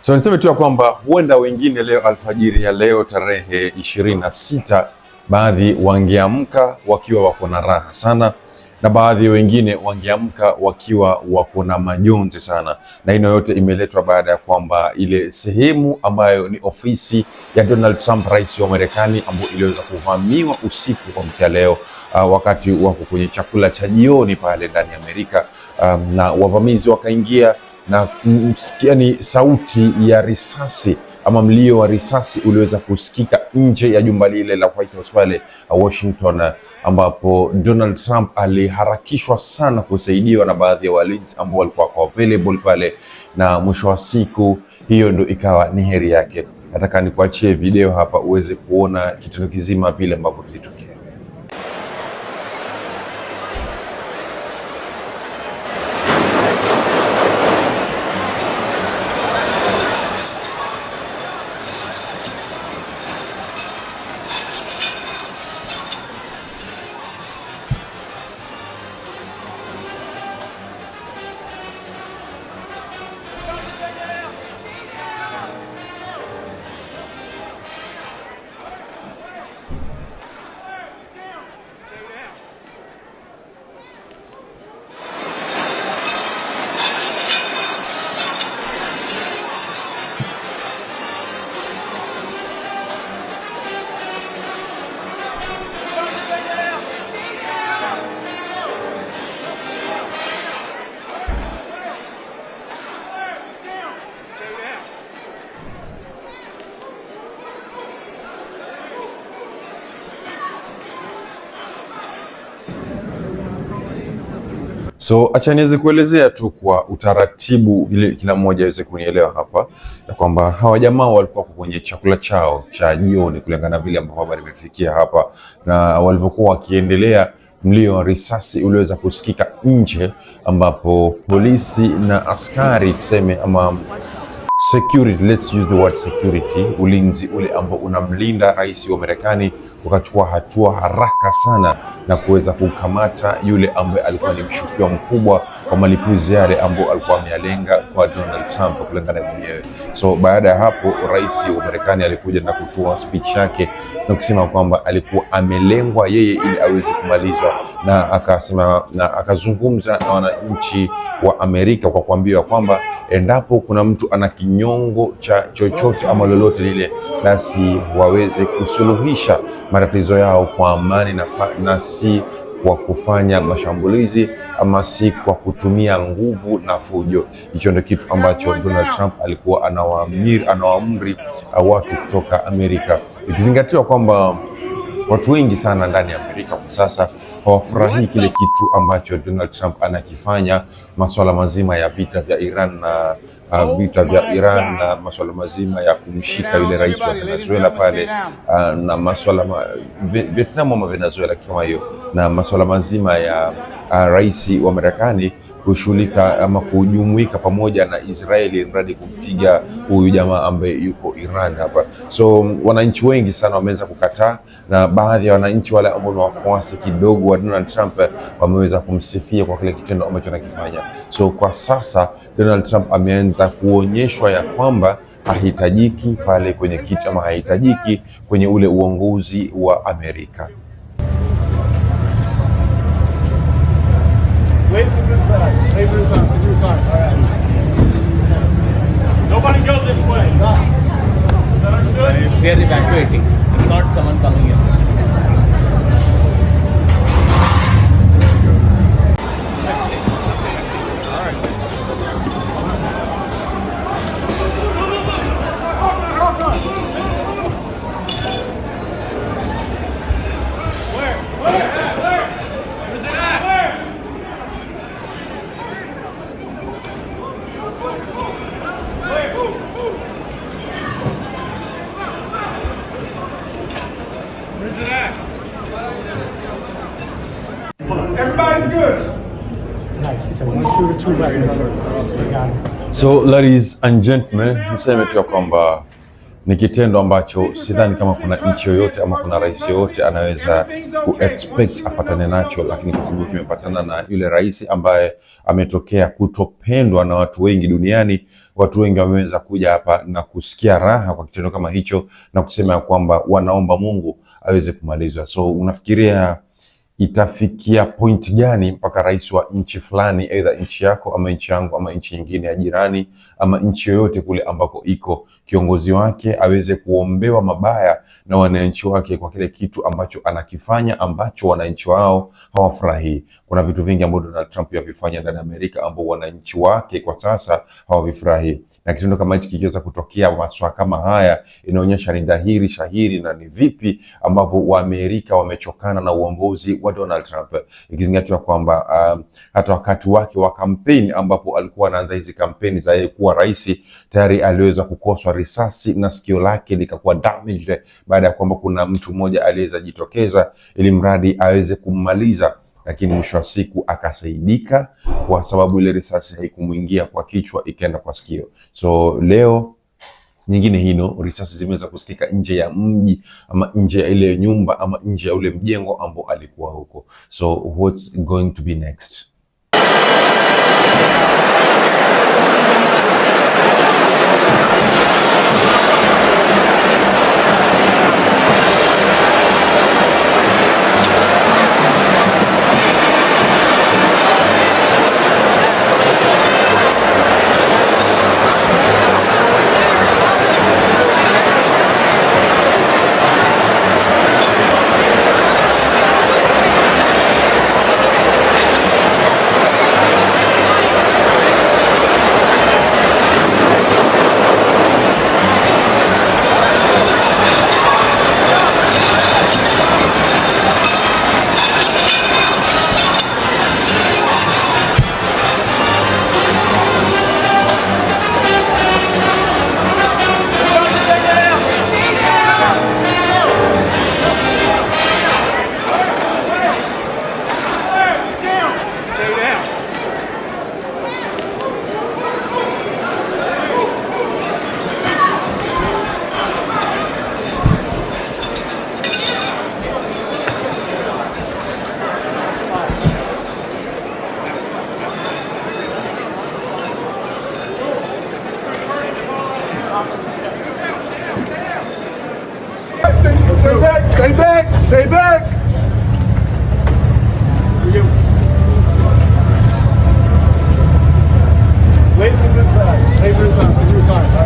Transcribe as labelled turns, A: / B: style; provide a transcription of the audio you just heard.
A: So niseme tu ya kwamba huenda wengine leo alfajiri ya leo tarehe 26 baadhi wangeamka wakiwa wako na raha sana, na baadhi wengine wangeamka wakiwa wako na majonzi sana, na hino yote imeletwa baada ya kwamba ile sehemu ambayo ni ofisi ya Donald Trump, rais wa Marekani, ambayo iliweza kuvamiwa usiku kwa mkia leo wakati wako kwenye chakula cha jioni pale ndani ya Amerika, na wavamizi wakaingia na msikia ni sauti ya risasi ama mlio wa risasi uliweza kusikika nje ya jumba lile la White House pale Washington, ambapo Donald Trump aliharakishwa sana kusaidiwa na baadhi ya walinzi ambao walikuwa available pale, na mwisho wa siku hiyo ndo ikawa ni heri yake. Nataka nikuachie video hapa uweze kuona kitendo kizima vile ambavyo kilitokea. So acha niweze kuelezea tu kwa utaratibu ili kila mmoja aweze kunielewa hapa, ya kwamba hawa jamaa walikuwa kwenye chakula chao cha jioni kulingana vile ambavyo habari imefikia hapa, na walivyokuwa wakiendelea mlio wa risasi uliweza kusikika nje, ambapo polisi na askari tuseme ama security, let's use the word security, ulinzi ule ambao unamlinda rais wa Marekani, wakachukua hatua haraka sana na kuweza kukamata yule ambaye alikuwa ni mshukiwa mkubwa wa malipuzi yale ambao alikuwa ameyalenga kwa Donald Trump kulingana mwenyewe. So baada ya hapo rais wa Marekani alikuja na kutoa speech yake na kusema kwamba alikuwa amelengwa yeye ili aweze kumalizwa, na akasema na akazungumza na wananchi wa Amerika kwa kuambia kwamba endapo kuna mtu ana kinyongo cha chochote ama lolote lile, basi waweze kusuluhisha matatizo yao kwa amani na si kwa kufanya mashambulizi ama si kwa kutumia nguvu na fujo. Hicho ndio kitu ambacho Donald Trump alikuwa anawaamri watu kutoka Amerika, ikizingatiwa kwamba watu wengi sana ndani ya Amerika kwa sasa hawafurahii kile kitu ambacho Donald Trump anakifanya, masuala mazima ya vita vya Iran na masuala mazima ya kumshika yule rais wa Venezuela pale, na masuala Vietnam ama Venezuela kama hiyo, na masuala mazima ya rais wa Marekani kushughulika ama kujumuika pamoja na Israeli mradi kumpiga huyu jamaa ambaye yuko Iran hapa. So wananchi wengi sana wameweza kukataa, na baadhi ya wananchi wale ambao ni wafuasi kidogo wa Donald Trump wameweza kumsifia kwa kile kitendo ambacho anakifanya. So kwa sasa Donald Trump ameanza kuonyeshwa ya kwamba hahitajiki pale kwenye kiti ama hahitajiki kwenye ule uongozi wa Amerika.
B: Wait for the side. Wait for the side. Wait for the side. All right. Nobody go this way. Is that understood?
C: They are evacuating. It's not someone coming in.
B: Everybody's good.
A: So ladies and gentlemen, niseme tu kwamba ni kitendo ambacho sidhani kama kuna nchi yoyote ama kuna rais yoyote anaweza kuexpect apatane nacho, lakini kwa sababu kimepatana na yule rais ambaye ametokea kutopendwa na watu wengi duniani, watu wengi wameweza kuja hapa na kusikia raha kwa kitendo kama hicho na kusema kwamba wanaomba Mungu aweze kumalizwa. So unafikiria itafikia point gani mpaka rais wa nchi fulani, aidha nchi yako ama nchi yangu ama nchi nyingine ya jirani ama nchi yoyote kule ambako iko, kiongozi wake aweze kuombewa mabaya na wananchi wake kwa kile kitu ambacho anakifanya ambacho wananchi wao hawafurahi? Kuna vitu vingi ambavyo Donald Trump yavifanya ndani ya Amerika ambao wananchi wake kwa sasa hawavifurahi, na kitendo kama hichi kikiweza kutokea, maswala kama haya inaonyesha ni dhahiri shahiri na ni vipi ambavyo Waamerika wamechokana na uongozi wa Donald Trump, ikizingatiwa kwamba hata wakati wake wa kampeni ambapo alikuwa anaanza hizi kampeni za yeye kuwa rais, tayari aliweza kukoswa risasi na sikio lake likakuwa damaged baada ya kwamba kuna mtu mmoja aliweza jitokeza ili mradi aweze kummaliza, lakini mwisho wa siku akasaidika kwa sababu ile risasi haikumuingia kwa kichwa, ikaenda kwa sikio. So leo nyingine hino, risasi zimeweza kusikika nje ya mji ama nje ya ile nyumba ama nje ya ule mjengo ambao alikuwa huko. So what's going to be next?
B: Stay back, stay back, stay back. Wait for the side. Wait for the side.